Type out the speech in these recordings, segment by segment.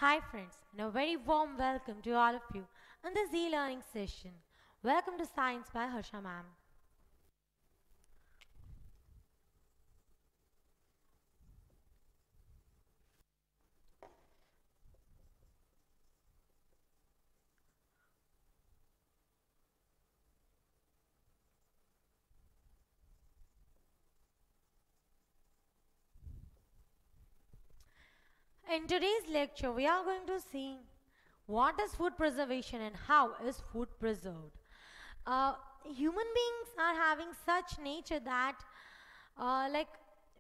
Hi friends, and a very warm welcome to all of you in this e-learning session. Welcome to Science by Harsha ma'am. In today's lecture, we are going to see what is food preservation and how is food preserved. Uh, Human beings are having such nature that like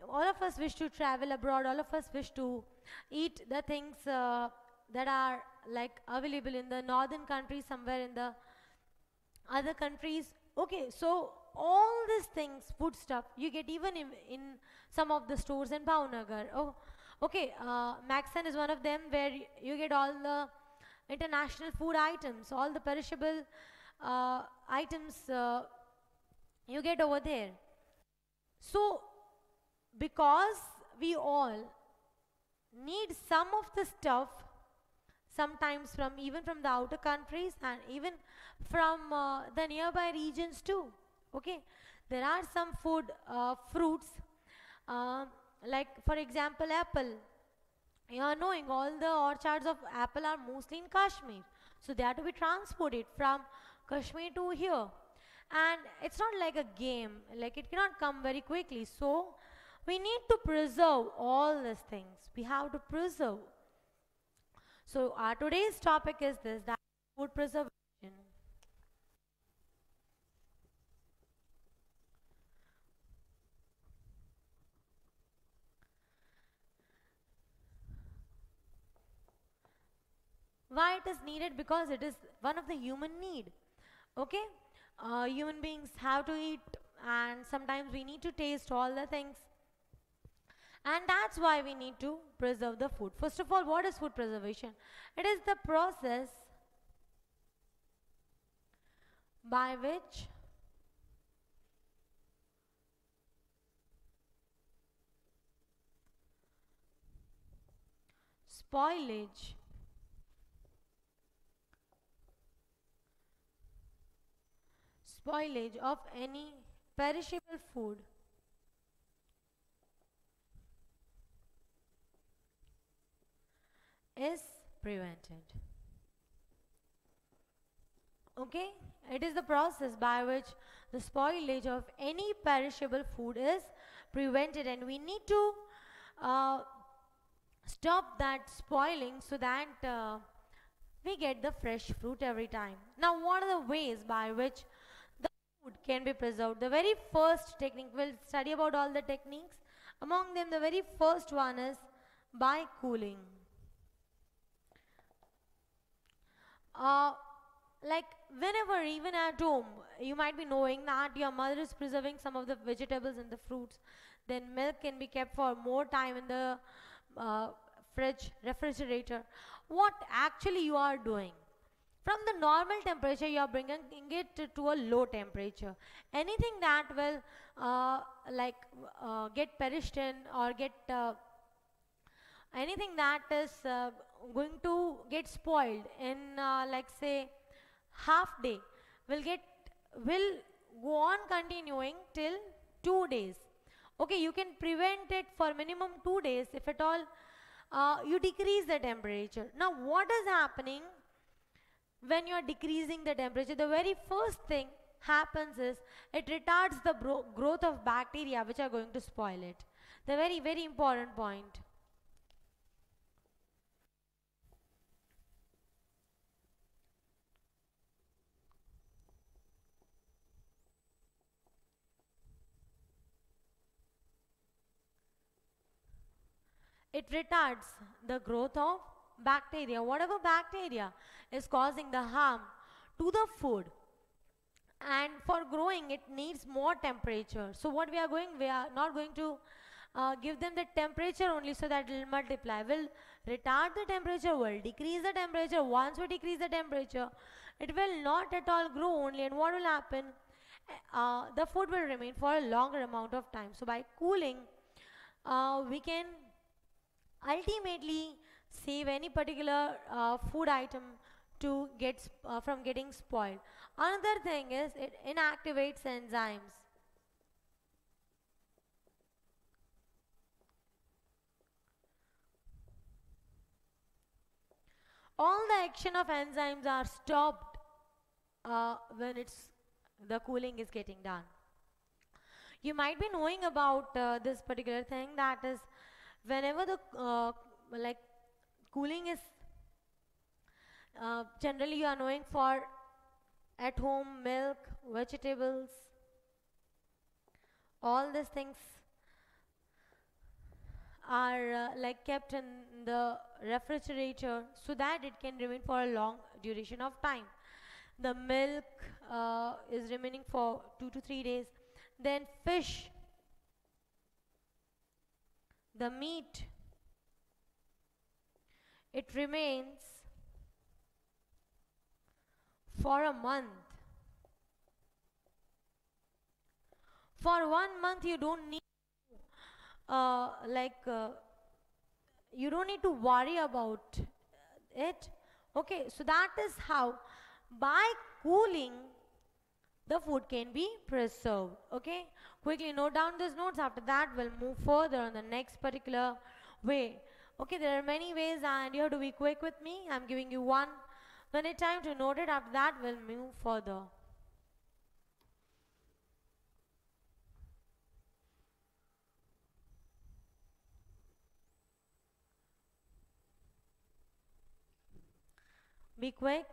all of us wish to travel abroad, all of us wish to eat the things that are like available in the northern countries, somewhere in the other countries. Okay, so all these things, food stuff, you get even in some of the stores in Bhavnagar. Oh, okay, Maxen is one of them where you get all the international food items, all the perishable items you get over there. So, because we all need some of the stuff, sometimes from even from the outer countries and even from the nearby regions too. Okay, there are some food fruits, uh, like for example apple. You are knowing all the orchards of apple are mostly in Kashmir, so they have to be transported from Kashmir to here, and it's not like a game, like it cannot come very quickly. So we need to preserve all these things, we have to preserve. So our today's topic is this, that food preservation. Why it is needed? Because it is one of the human need. Okay, human beings have to eat, and sometimes we need to taste all the things, and that's why we need to preserve the food. First of all, what is food preservation? It is the process by which spoilage spoilage of any perishable food is prevented. Okay, it is the process by which the spoilage of any perishable food is prevented, and we need to uh, stop that spoiling so that we get the fresh fruit every time. Now, what are the ways by which the food can be preserved? The very first technique, we'll study about all the techniques. Among them, the very first one is by cooling. Uh, like whenever, even at home, you might be knowing that your mother is preserving some of the vegetables and the fruits, then milk can be kept for more time in the uh, fridge, refrigerator. What actually you are doing, from the normal temperature you are bringing it to a low temperature. Anything that will like get perished in, or get anything that is going to get spoiled in like say half day, will get will go on continuing till 2 days. Okay, you can prevent it for minimum 2 days if at all you decrease the temperature. Now what is happening when you are decreasing the temperature? The very first thing happens is it retards the growth of bacteria which are going to spoil it. The very important point. It retards the growth of bacteria, whatever bacteria is causing the harm to the food. And for growing, it needs more temperature. So what we are not going to give them the temperature only so that it will multiply. We'll retard the temperature, will decrease the temperature. Once we decrease the temperature, it will not at all grow only. And what will happen? The food will remain for a longer amount of time. So by cooling, we can ultimately save any particular food item to from getting spoiled. Another thing is it inactivates enzymes. All the action of enzymes are stopped when the cooling is getting done. You might be knowing about this particular thing, that is whenever the like cooling is generally you are knowing for at home milk, vegetables, all these things are like kept in the refrigerator so that it can remain for a long duration of time. The milk is remaining for 2 to 3 days. Then fish, the meat, it remains for a month. For 1 month you don't need like you don't need to worry about it. Okay, so that is how by cooling the food can be preserved. Okay, quickly note down these notes. After that we'll move further on the next particular way. Okay, there are many ways and you have to be quick with me. I'm giving you 1 minute time to note it. After that we'll move further. Be quick.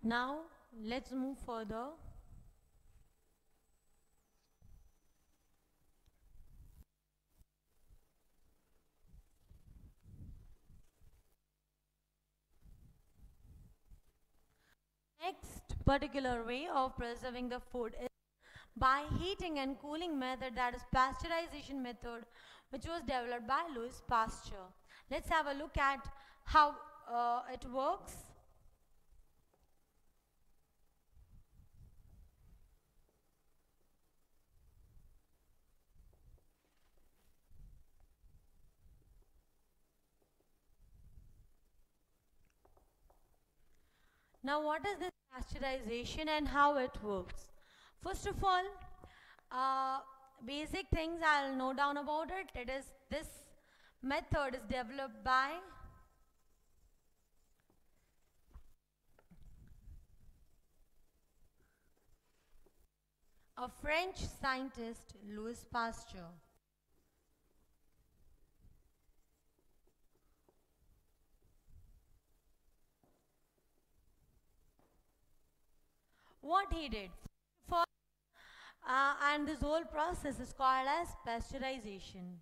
Now let's move further. Next particular way of preserving the food is by heating and cooling method, that is pasteurization method, which was developed by Louis Pasteur. Let's have a look at how it works. Now, what is this pasteurization and how it works? First of all, uh, basic things I'll note down about it. It is this method is developed by a French scientist, Louis Pasteur. What he did, for, and this whole process is called as pasteurization.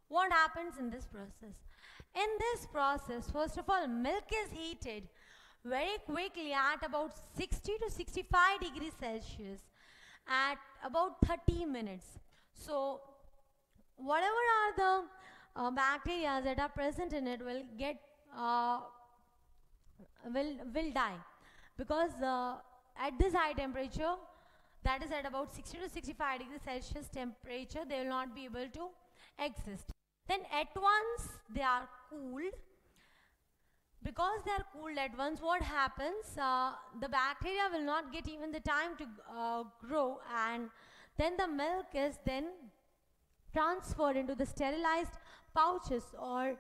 What happens in this process? In this process, first of all, milk is heated very quickly at about 60 to 65 degrees Celsius at about 30 minutes. So, whatever are the bacteria that are present in it will get will die because at this high temperature, that is at about 60 to 65 degrees Celsius temperature, they will not be able to exist. Then at once they are cooled. Because they are cooled at once, what happens? The bacteria will not get even the time to grow, and then the milk is then transferred into the sterilized pouches or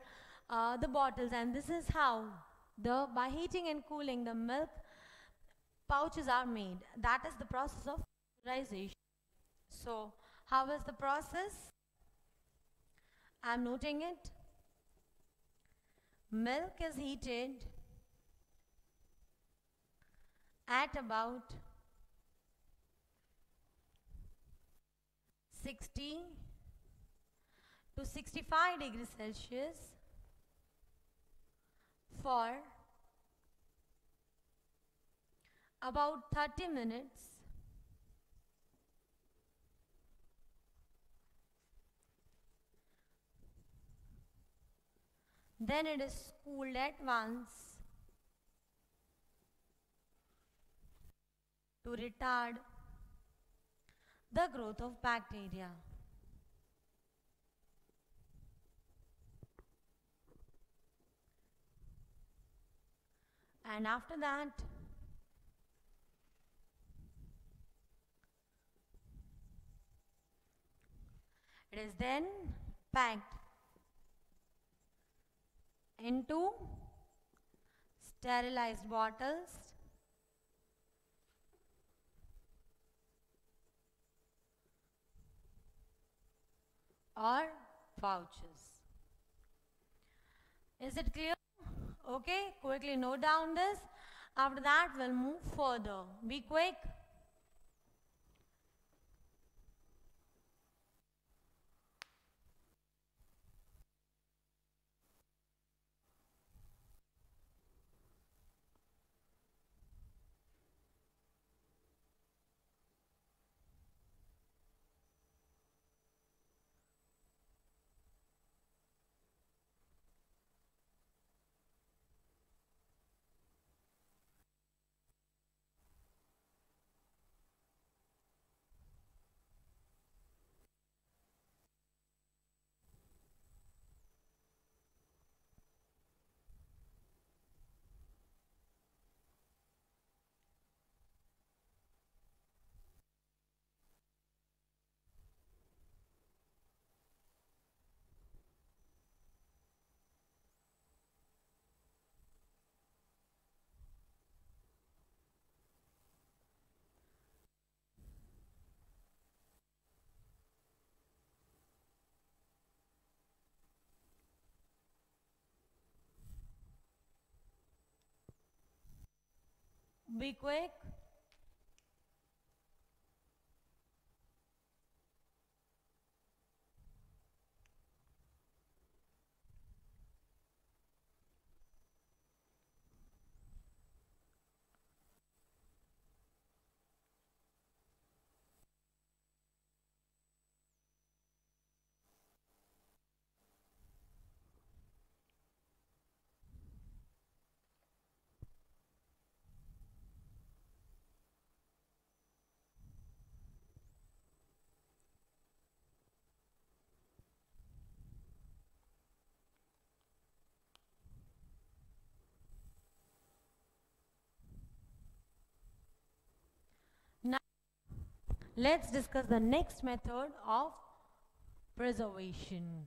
the bottles, and this is how the by heating and cooling the milk pouches are made. That is the process of pasteurization. So, how is the process? I am noting it. Milk is heated at about 60 to 65 degrees Celsius for about 30 minutes. Then it is cooled at once to retard the growth of bacteria. And after that, it is then packed into sterilized bottles or pouches. Is it clear? Okay, quickly note down this. After that, we'll move further. Be quick. Be quick. let's discuss the next method of preservation.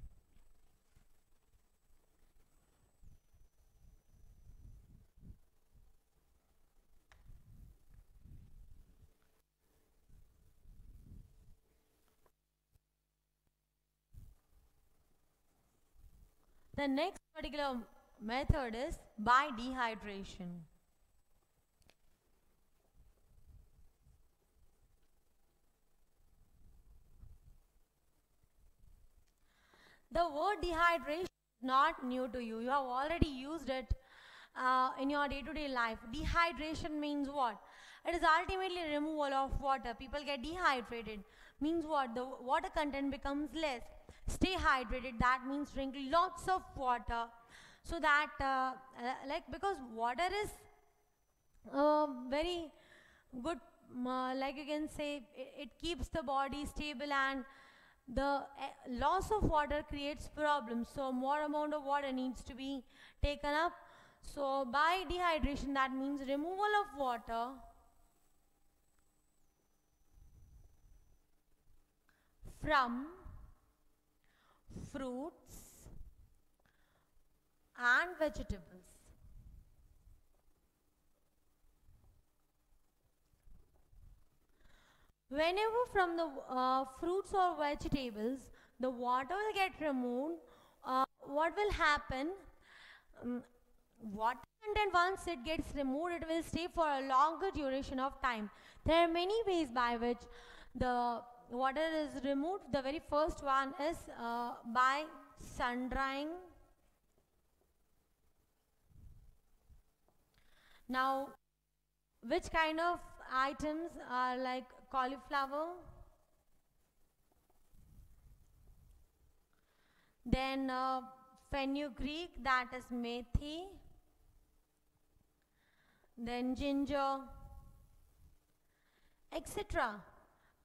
The next particular method is by dehydration. The word dehydration is not new to you. You have already used it in your day-to-day life. Dehydration means what? It is ultimately removal of water. People get dehydrated. Means what? The water content becomes less. Stay hydrated. That means drink lots of water. So that, because water is very good, like you can say, it keeps the body stable, and the loss of water creates problems, so more amount of water needs to be taken up. So by dehydration, that means removal of water from fruits and vegetables. Whenever from the fruits or vegetables the water will get removed, what will happen? Water content, once it gets removed, it will stay for a longer duration of time. There are many ways by which the water is removed. The very first one is by sun drying. Now, which kind of items are like cauliflower, then fenugreek, that is methi, then ginger, etc.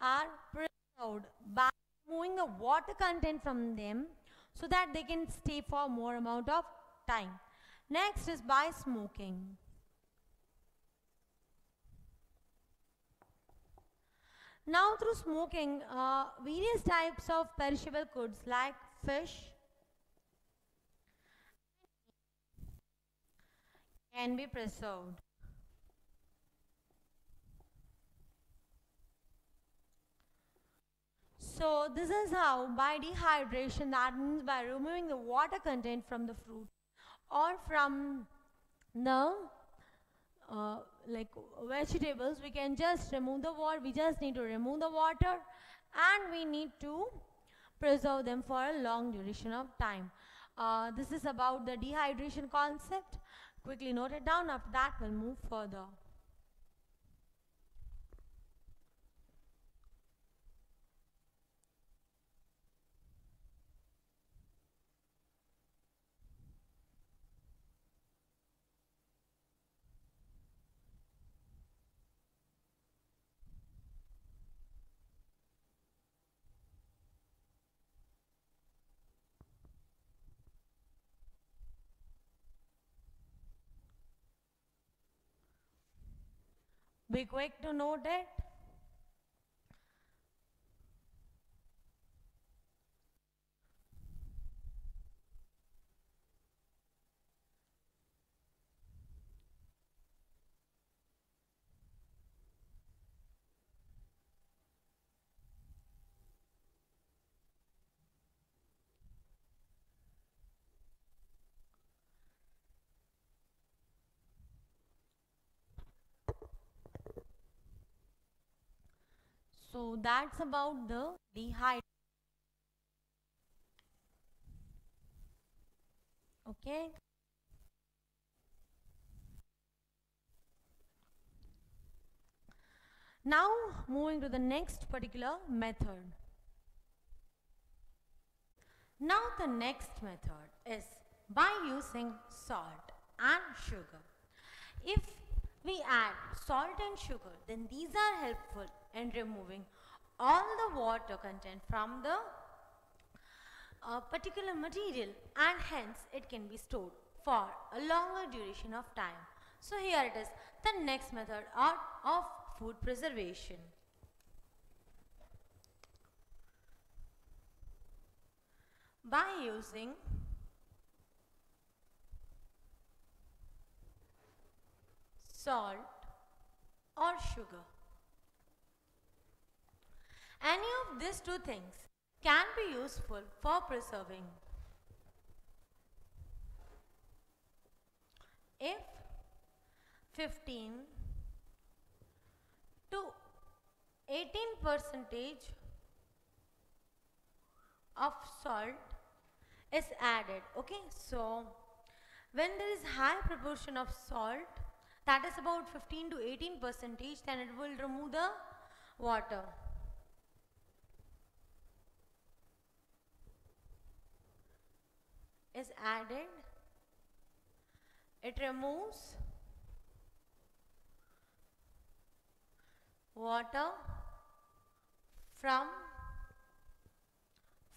are preserved by removing the water content from them so that they can stay for more amount of time. Next is by smoking. Now through smoking, various types of perishable goods like fish can be preserved. So this is how, by dehydration, that means by removing the water content from the fruit or from the like vegetables, we can just remove the water. We just need to remove the water, and we need to preserve them for a long duration of time. This is about the dehydration concept. Quickly note it down. After that, we'll move further. Be quick to note it. So that's about the dehydration. Okay. Now moving to the next particular method. Now the next method is by using salt and sugar. If we add salt and sugar, then these are helpful in removing all the water content from the particular material, and hence it can be stored for a longer duration of time. So here it is, the next method of food preservation. by using salt or sugar. Any of these two things can be useful for preserving. If 15 to 18 percentage of salt is added. Okay, so when there is high proportion of salt, that is about 15 to 18 percentage, then it will remove the water. Is added, it removes water from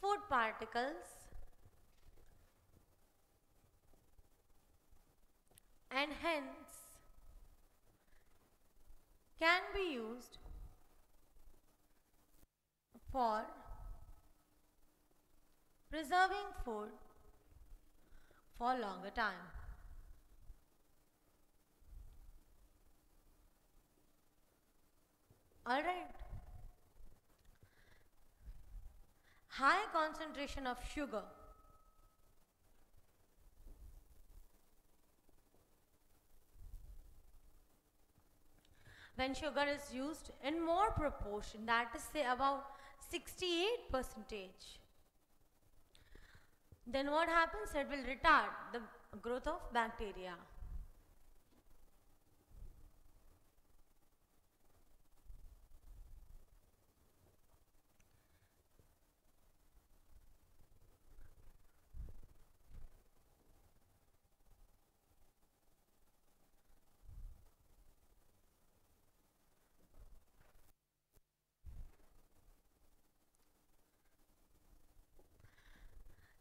food particles and hence can be used for preserving food for longer time. Alright. High concentration of sugar when sugar is used in more proportion, that is say about 68 percentage, then what happens? It will retard the growth of bacteria.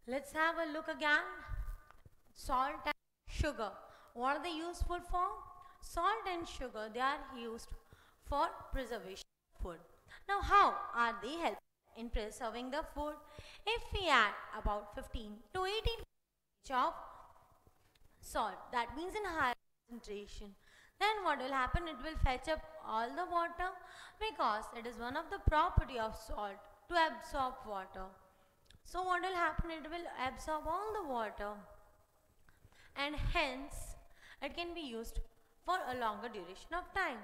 Let's have a look again. Salt and sugar. What are they useful for? Salt and sugar, they are used for preservation of food. Now how are they helpful in preserving the food? If we add about 15 to 18 of salt, that means in higher concentration, then what will happen? It will fetch up all the water because it is one of the property of salt to absorb water. So what will happen? It will absorb all the water and hence it can be used for a longer duration of time.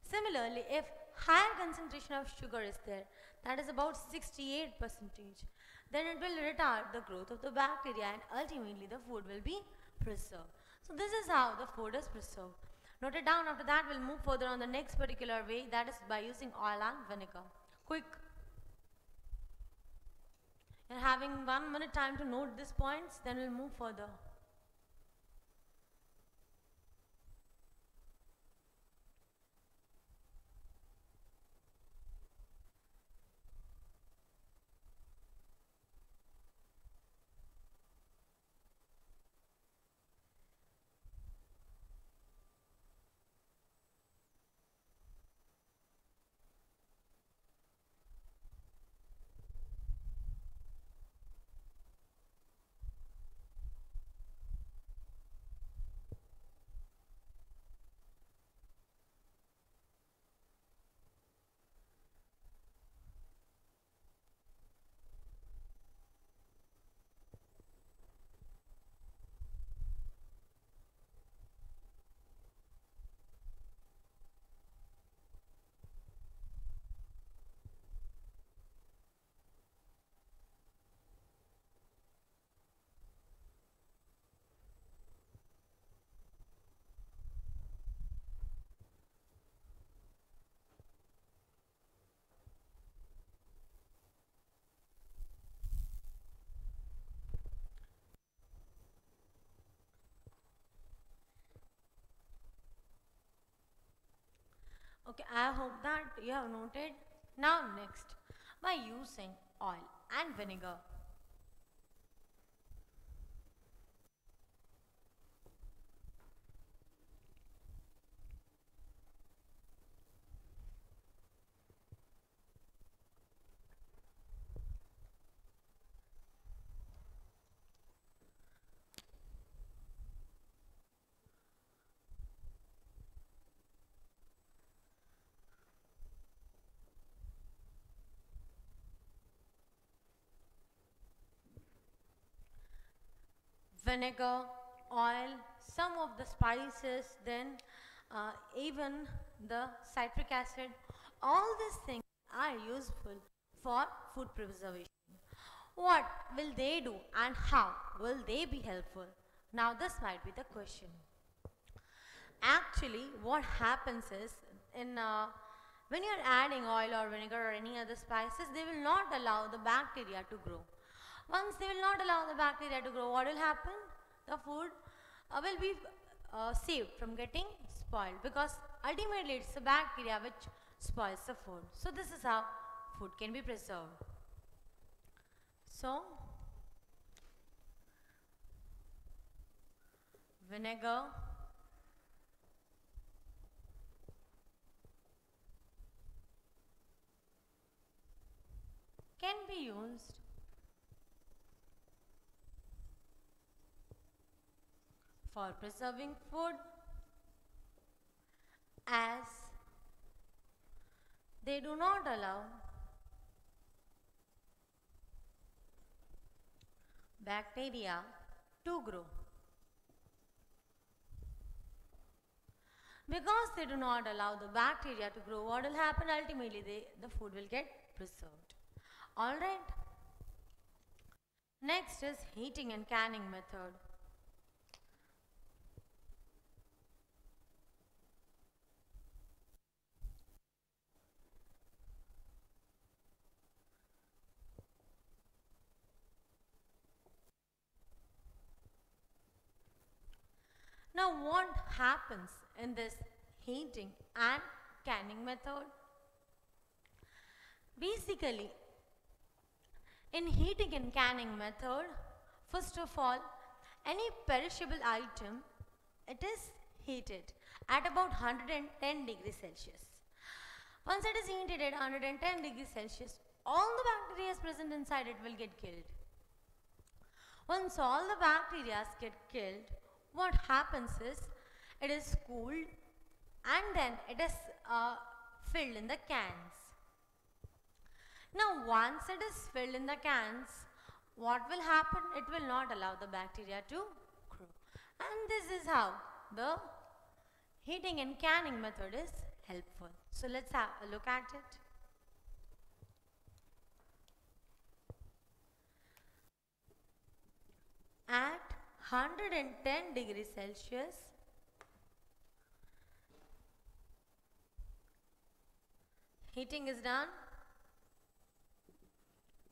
Similarly, if higher concentration of sugar is there, that is about 68 percentage, then it will retard the growth of the bacteria and ultimately the food will be preserved. So this is how the food is preserved. Note it down. After that we'll move further on the next particular way, that is by using oil and vinegar. Quick. You're having 1 minute time to note these points, then we'll move further. Okay, I hope that you have noted. Now next, by using oil and vinegar. vinegar, oil, some of the spices, then even the citric acid. All these things are useful for food preservation. What will they do and how will they be helpful? Now, this might be the question. Actually, what happens is in when you're adding oil or vinegar or any other spices, they will not allow the bacteria to grow. Once they will not allow the bacteria to grow, what will happen? The food will be saved from getting spoiled, because ultimately it's the bacteria which spoils the food. So this is how food can be preserved. So vinegar, can be used for preserving food, as they do not allow bacteria to grow. Because they do not allow the bacteria to grow, what will happen? Ultimately, the food will get preserved. Alright. Next is heating and canning method. Now, what happens in this heating and canning method? Basically, in heating and canning method, first of all, any perishable item, it is heated at about 110 degrees Celsius. Once it is heated at 110 degrees Celsius, all the bacteria present inside it will get killed. Once all the bacteria get killed, what happens is it is cooled and then it is filled in the cans. Now, once it is filled in the cans, what will happen? It will not allow the bacteria to grow. And this is how the heating and canning method is helpful. So, let's have a look at it. At 110 degrees Celsius, heating is done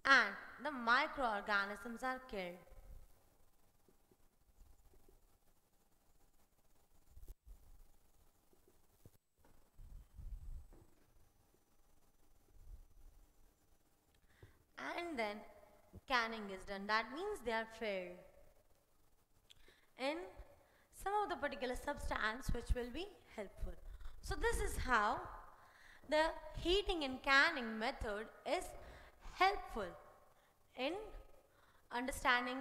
and the microorganisms are killed. And then canning is done. That means they are filled in some of the particular substance which will be helpful. So this is how the heating and canning method is helpful in understanding,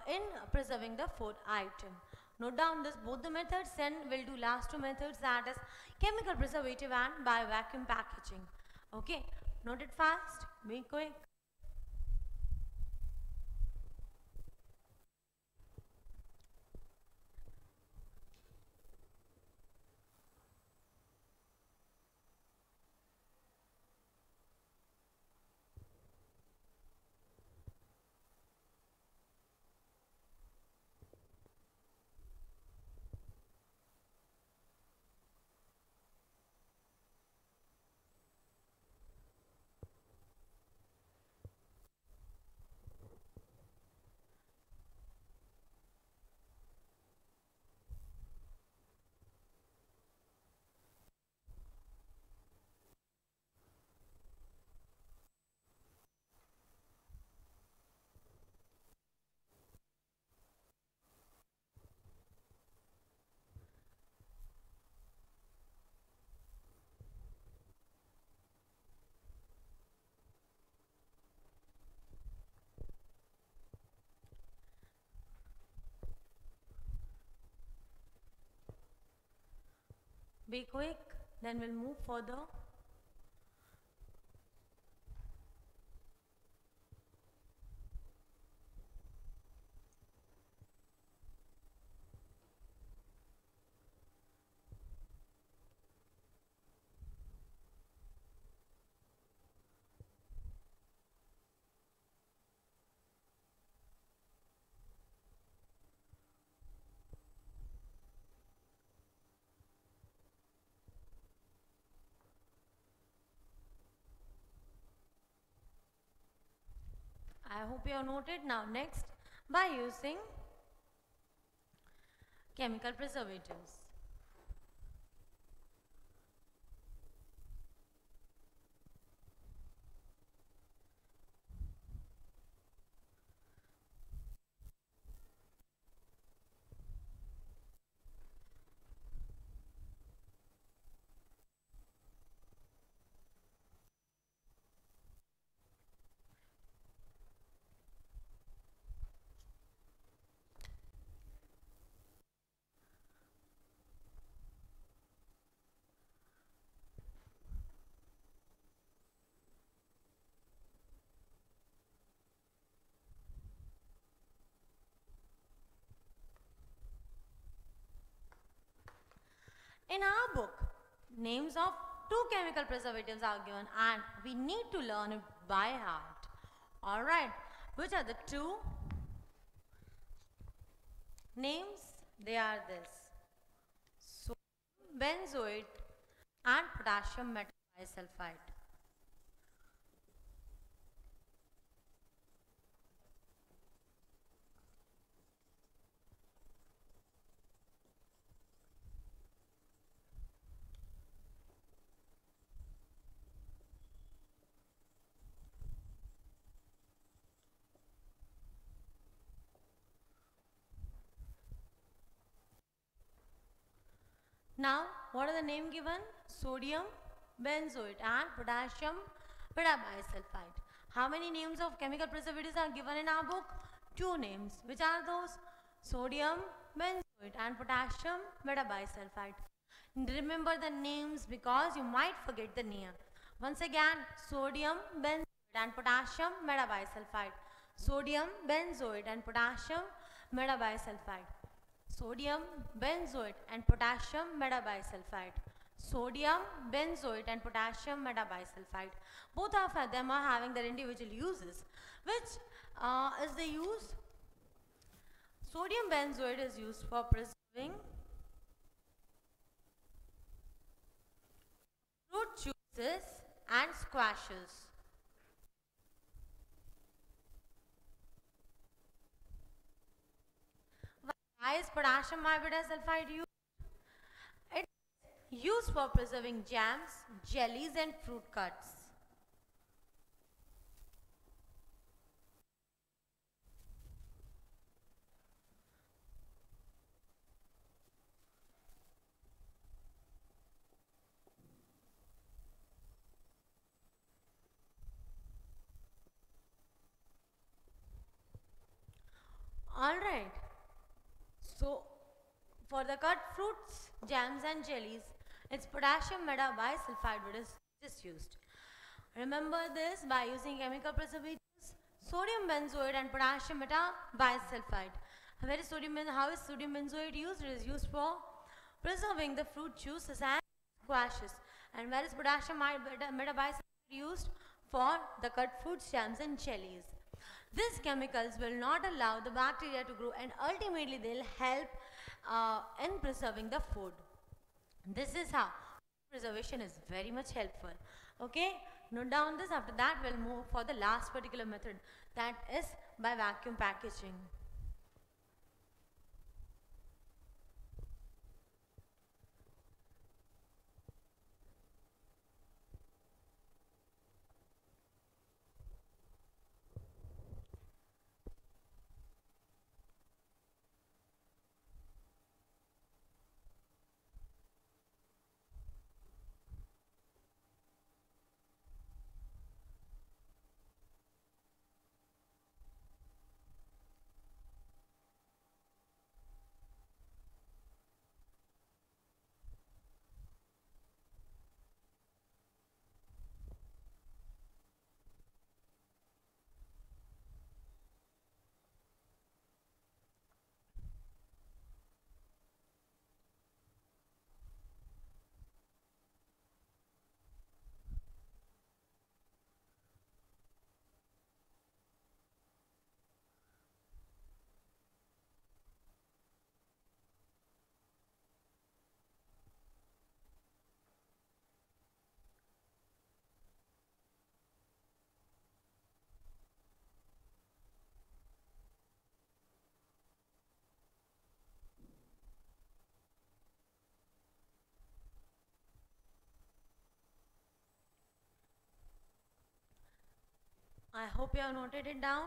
in preserving the food item. Note down this both the methods, then we'll do last two methods, that is chemical preservative and by vacuum packaging. Okay, note it fast, be quick. Be quick, then we'll move further. I hope you have noted. Now next, by using chemical preservatives. In our book, names of two chemical preservatives are given and we need to learn it by heart. Alright, which are the two names? They are this: sodium benzoate and potassium metabisulfite. Now, what are the name given? Sodium benzoate and potassium metabisulfite. How many names of chemical preservatives are given in our book? Two names. Which are those? Sodium benzoate and potassium metabisulfite. Remember the names because you might forget the name. Once again, sodium benzoate and potassium metabisulfite. Sodium benzoate and potassium metabisulfite. Sodium benzoate and potassium metabisulfite. Sodium benzoate and potassium metabisulfite. Both of them are having their individual uses. Which is the use? Sodium benzoate is used for preserving fruit juices and squashes. Why is potassium metabisulfite used? It is used for preserving jams, jellies and fruit cuts. Alright. So, for the cut fruits, jams and jellies, it's potassium metabisulfite which is used. Remember this by using chemical preservatives, sodium benzoate and potassium metabisulfite. How is sodium benzoate used? It is used for preserving the fruit juices and squashes. And where is potassium metabisulfite used? For the cut fruits, jams and jellies. These chemicals will not allow the bacteria to grow and ultimately they'll help in preserving the food. This is how preservation is very much helpful. Okay, note down this. After that we'll move for the last particular method, that is by vacuum packaging. I hope you have noted it down.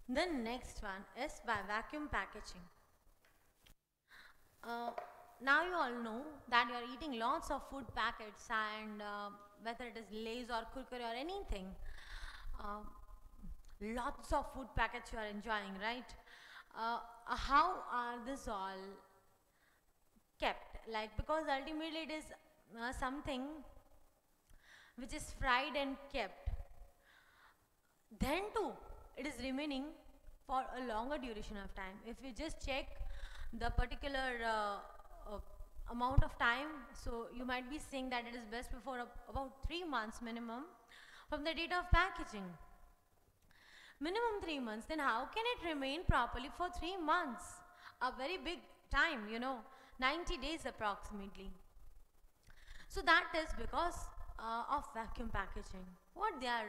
The next one is by vacuum packaging. Uh, Now you all know that you are eating lots of food packets, and whether it is Lay's or Kurkure or anything, uh, lots of food packets you are enjoying, right? How are this all kept? Like, because ultimately it is something which is fried and kept. Then too, it is remaining for a longer duration of time. If you just check the particular amount of time, so you might be saying that it is best before about 3 months minimum from the date of packaging. Minimum 3 months, then how can it remain properly for 3 months? A very big time, 90 days approximately. So that is because of vacuum packaging. What they are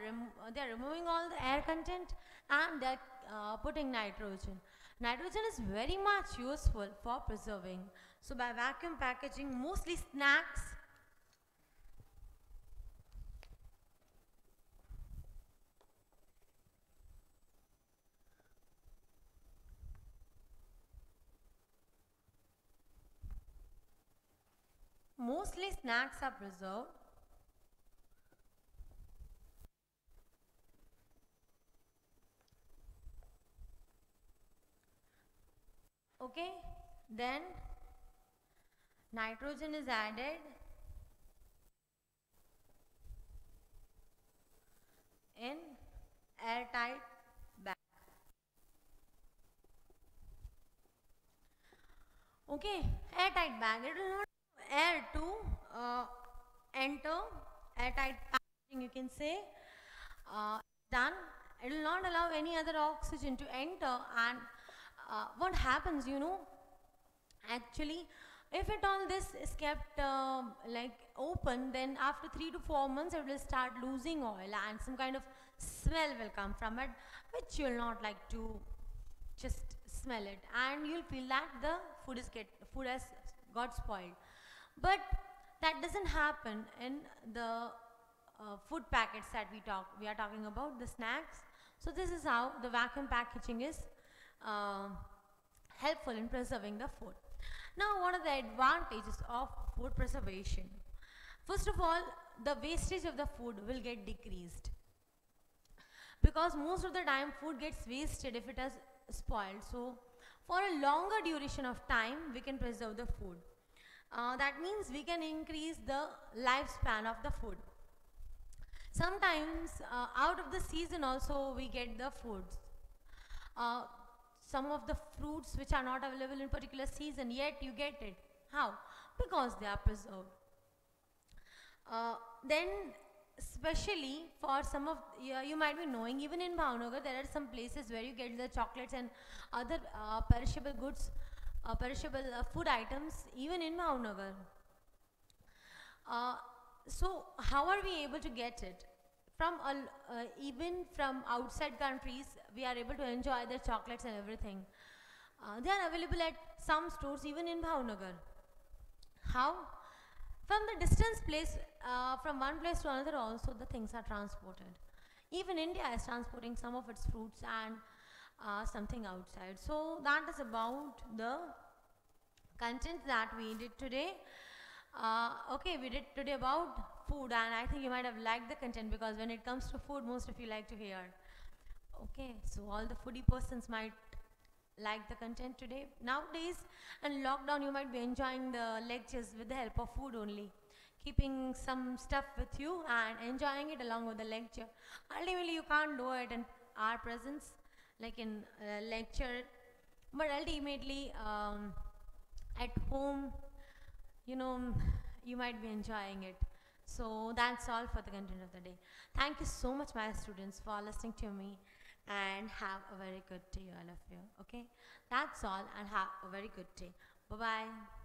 removing all the air content, and they are putting nitrogen. Nitrogen is very much useful for preserving. So by vacuum packaging, mostly snacks, are preserved. Okay, then nitrogen is added in airtight bag. Okay, airtight bag. It will not allow air to enter. Airtight packaging, you can say. Done. It will not allow any other oxygen to enter, and what happens, actually, if at all this is kept like open, then after 3 to 4 months it will start losing oil, and some kind of smell will come from it, which you will not like to just smell it, and you'll feel that the food has got spoiled. But that doesn't happen in the food packets that we are talking about, the snacks. So this is how the vacuum packaging is helpful in preserving the food. Now, what are the advantages of food preservation? First of all, the wastage of the food will get decreased, because most of the time food gets wasted if it has spoiled. So for a longer duration of time we can preserve the food. That means we can increase the lifespan of the food. Sometimes out of the season also we get the foods. Some of the fruits which are not available in particular season, yet you get it. How? Because they are preserved. Then especially for some of you might be knowing, even in Bhavnagar there are some places where you get the chocolates and other perishable goods, perishable food items even in Bhavnagar. So how are we able to get it? From even from outside countries we are able to enjoy the chocolates and everything. They are available at some stores even in Bhavnagar. How? From the distance place, from one place to another also the things are transported. Even India is transporting some of its fruits and something outside. So that is about the content that we did today. Okay, we did today about food, and I think you might have liked the content, because when it comes to food most of you like to hear. Okay, so all the foodie persons might like the content today. Nowadays in lockdown you might be enjoying the lectures with the help of food only, keeping some stuff with you and enjoying it along with the lecture. Ultimately you can't do it in our presence, like in lecture, but ultimately at home, you know, you might be enjoying it. So that's all for the content of the day. Thank you so much, my students, for listening to me, and have a very good day, all of you. Okay, that's all, and have a very good day. Bye bye.